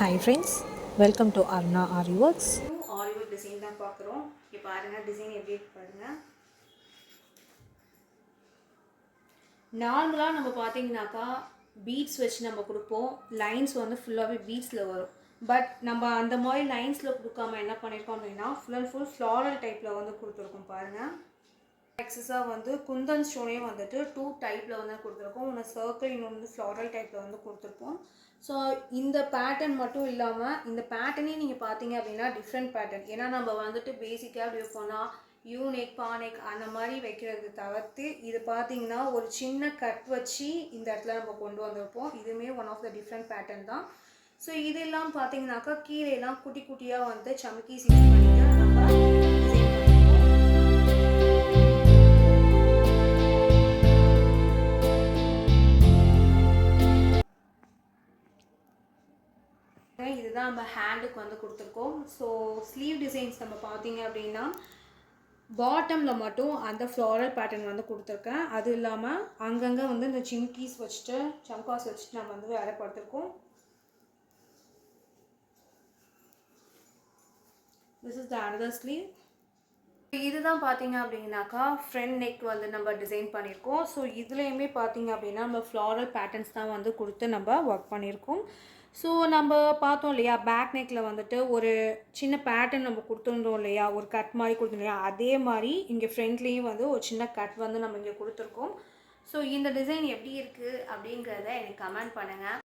Hi friends, welcome to Arna Ariworks. New ஆலிவுட் design தான் பார்க்குறோம். இப்போ பாருங்கள் டிசைன் எப்படி இருக்கு பாருங்கள். நார்மலாக நம்ம பார்த்தீங்கன்னாக்கா பீட்ஸ் வச்சு நம்ம கொடுப்போம். லைன்ஸ் வந்து ஃபுல்லாகவே பீட்ஸில் வரும். பட் நம்ம அந்த மாதிரி லைன்ஸில் கொடுக்காம என்ன பண்ணியிருக்கோம் அப்படின்னா ஃபுல் அண்ட் ஃபுல் ஃப்ளாரல் டைப்பில் வந்து கொடுத்துருக்கோம் பாருங்கள். எக்ஸஸாக வந்து குந்தன் ஸ்டோனே வந்துட்டு 2 டைப்பில் வந்து கொடுத்துருக்கோம். ஒன்று சர்க்கிள், இன்னொன்று வந்து ஃப்ளாரல் டைப்பில் வந்து கொடுத்துருப்போம். ஸோ இந்த பேட்டர்ன் மட்டும் இல்லாமல் இந்த பேட்டர்னே நீங்கள் பார்த்தீங்க அப்படின்னா டிஃப்ரெண்ட் பேட்டர்ன். ஏன்னா நம்ம வந்துட்டு பேசிக்காக அப்படி போனால் யூனெக் பானெக் அந்த மாதிரி வைக்கிறது தவிர்த்து இது பார்த்தீங்கன்னா ஒரு சின்ன கட் வச்சு இந்த இடத்துல நம்ம கொண்டு வந்திருப்போம். இதுவுமே one of the different pattern தான். ஸோ இதெல்லாம் பார்த்தீங்கன்னாக்கா கீழேலாம் குட்டி குட்டியாக வந்து சமக்கி யூஸ் பண்ணிட்டு நம்ம இதுதான் நம்ம ஹேண்டுக்கு வந்து கொடுத்துருக்கோம். ஸோ ஸ்லீவ் டிசைன்ஸ் நம்ம பார்த்தீங்க அப்படின்னா பாட்டமில் மட்டும் அந்த ஃப்ளாரல் பேட்டர்ன் வந்து கொடுத்துருக்கேன். அது இல்லாமல் அங்கங்கே வந்து இந்த சிம்கீஸ் வச்சுட்டு சம்காஸ் வச்சுட்டு நம்ம வந்து வேலை பார்த்துருக்கோம். This is the another sleeve. இதுதான் பார்த்தீங்க அப்படின்னாக்கா ஃப்ரண்ட் நெக் வந்து நம்ம டிசைன் பண்ணியிருக்கோம். ஸோ இதுலேயுமே பார்த்தீங்க அப்படின்னா நம்ம ஃப்ளாரல் பேட்டர்ன்ஸ் தான் வந்து கொடுத்து நம்ம ஒர்க் பண்ணியிருக்கோம். ஸோ நம்ம பார்த்தோம் இல்லையா, பேக் நெக்கில் வந்துட்டு ஒரு சின்ன பேட்டர்ன் நம்ம கொடுத்துருந்தோம் இல்லையா, ஒரு கட் மாதிரி கொடுத்துருந்தோம் இல்லையா, அதே மாதிரி இங்கே ஃப்ரண்ட்லேயும் வந்து ஒரு சின்ன கட் வந்து நம்ம இங்கே கொடுத்துருக்கோம். ஸோ இந்த டிசைன் எப்படி இருக்குது அப்படிங்கிறத எனக்கு கமெண்ட் பண்ணுங்கள்.